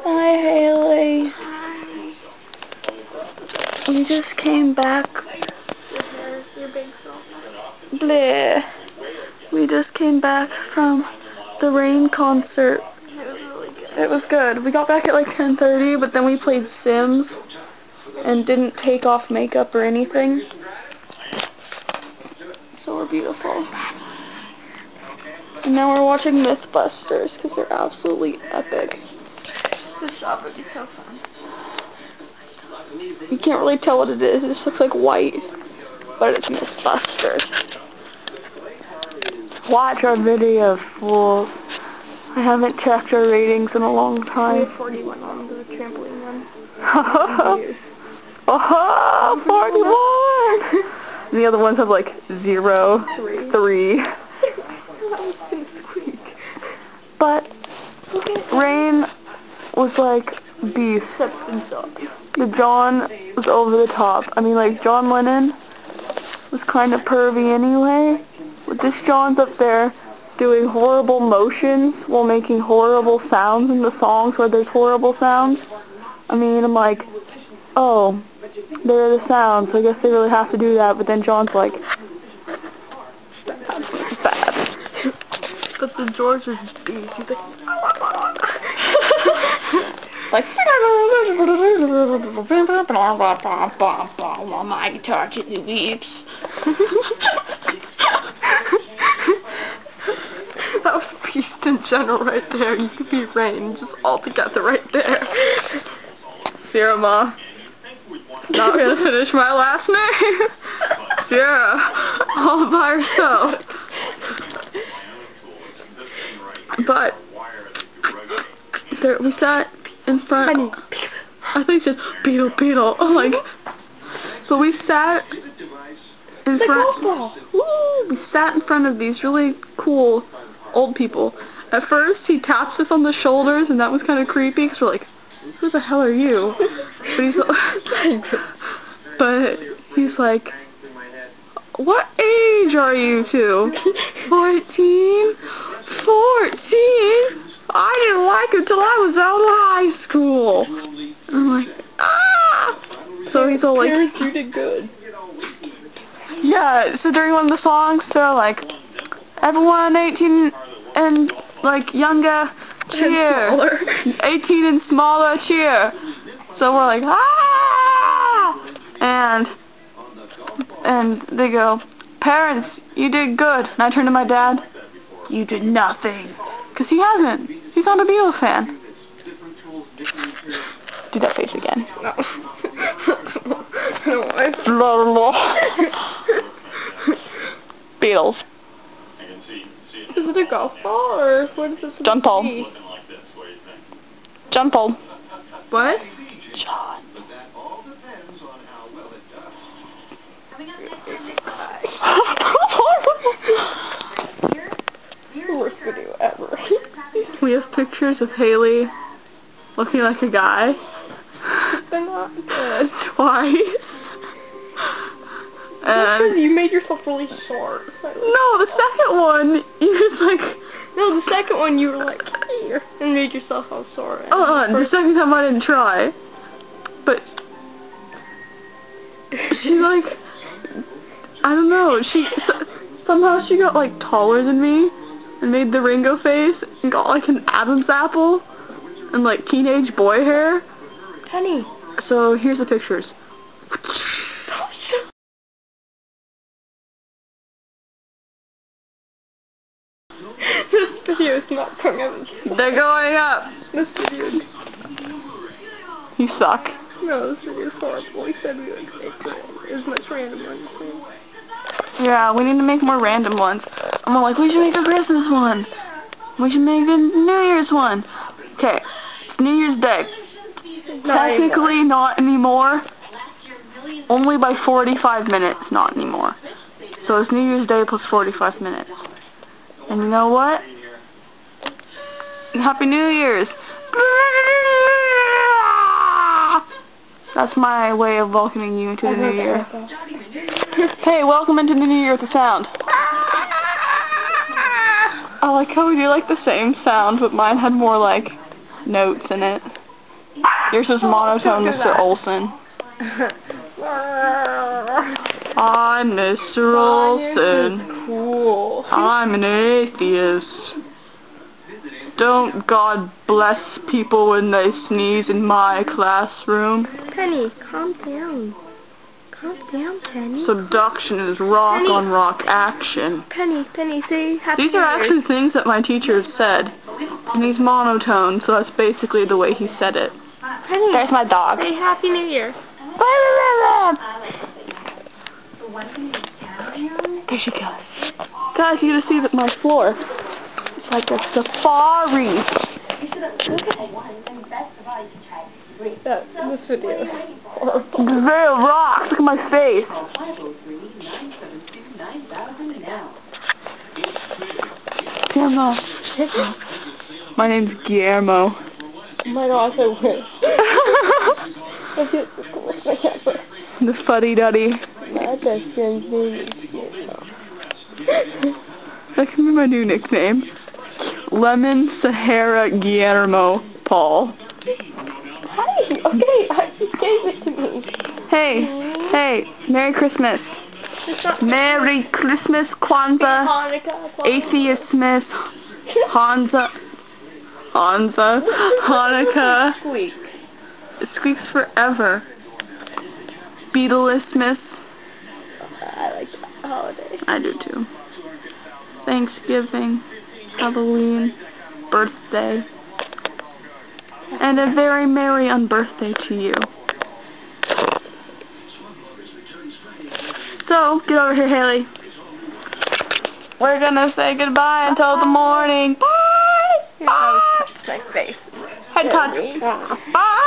Hi, Haley. Hi. We just came back. Your big self. Bleh. We just came back from the Rain concert. It was really good. It was good. We got back at like 10:30, but then we played Sims and didn't take off makeup or anything. So we're beautiful. And now we're watching Mythbusters because they're absolutely epic. This job would be so fun. You can't really tell what it is. It just looks like white, but it's Mythbusters. Watch our videos, fools. I haven't checked our ratings in a long We time. have 41 on the trampoline one. Oh, 41! And the other ones have like 0, 3. But Rain was like beast. The John was over the top. I mean, like, John Lennon was kind of pervy anyway. But this John's up there doing horrible motions while making horrible sounds in the songs where there's horrible sounds. I mean, I'm like, oh, there are the sounds, so I guess they really have to do that. But then John's like, bad. But the George is beast. He's like, my guitar to the weeps. That was beast in general right there. You could be Rain just all together right there. Sierra Ma. Not gonna finish my last name. Sierra. All by herself. But there, we sat in front. I think it's Beetle. Oh my god. So we sat in front. We sat in front of these really cool old people. At first, he taps us on the shoulders, and that was kind of creepy. Because we're like, who the hell are you? But he's like, what age are you two? 14? 14? I didn't like it till I was out of high school. And I'm like, ah! So he's all like, Parents, you did good. yeah, so during one of the songs, they're like, everyone 18 and like younger, cheer. 18 and smaller, cheer. So we're like, ah! And they go, parents, you did good. And I turn to my dad, you did nothing. Because he hasn't. He's not a Beatles fan. Do that face again. No. Beatles. Is it a golf ball or what is this? John Paul. John Paul. What? John. Worst video ever. We have pictures of Haley looking like a guy. They're not good. Twice. And You made yourself really short. no, the second one, you was like, No, the second one you were like, here, and made yourself all sore. the second time I didn't try. But she like, I don't know, somehow she got like taller than me and made the Ringo face and got like an Adam's apple and like teenage boy hair. Honey. So here's the pictures. This video is not coming up. They're going up. This video. You suck. No, this video is horrible. We said we would make it as much random ones. Yeah, we need to make more random ones. And we're like, we should make a Christmas one. We should make a New Year's one. Okay, New Year's Day. Technically not anymore. Only by 45 minutes, not anymore. So it's New Year's Day plus 45 minutes. And you know what? Happy New Year's! That's my way of welcoming you into the new year. Hey, welcome into the new year with the sound. I like how we do like the same sound, but mine had more like notes in it. Yours is monotone, Mr. Olson. I'm Mr. Olson. Cool. I'm an atheist. Don't God bless people when they sneeze in my classroom. Penny, calm down. Calm down, Penny. Seduction is rock Penny. on rock action. Penny, say happy These New are Year's. actually things that my teacher said. And he's monotone, so that's basically the way he said it. Penny, There's my dog. say happy New Year. There she goes. Guys, you gotta see that my floor. It's like a safari. This video is horrible. It's very rocks. Look at my face. Guillermo. My name's Guillermo. Oh my gosh, I wish. I can't put The fuddy-duddy. my best friend's name is Guillermo. That can be my new nickname. Lemon Sahara Guillermo Paul. Hey, okay, you gave it to me. Hey, Merry Christmas. Merry Christmas, Kwanzaa, Hanukkah. Atheistmas, Hanukkah. Squeak. It squeaks forever. Beatleismas. I like that holiday. I do too. Thanksgiving, Halloween, birthday, and a very merry unbirthday to you. So, get over here, Haley. We're gonna say goodbye until the morning. Bye! Bye! My face. Head touch. Bye!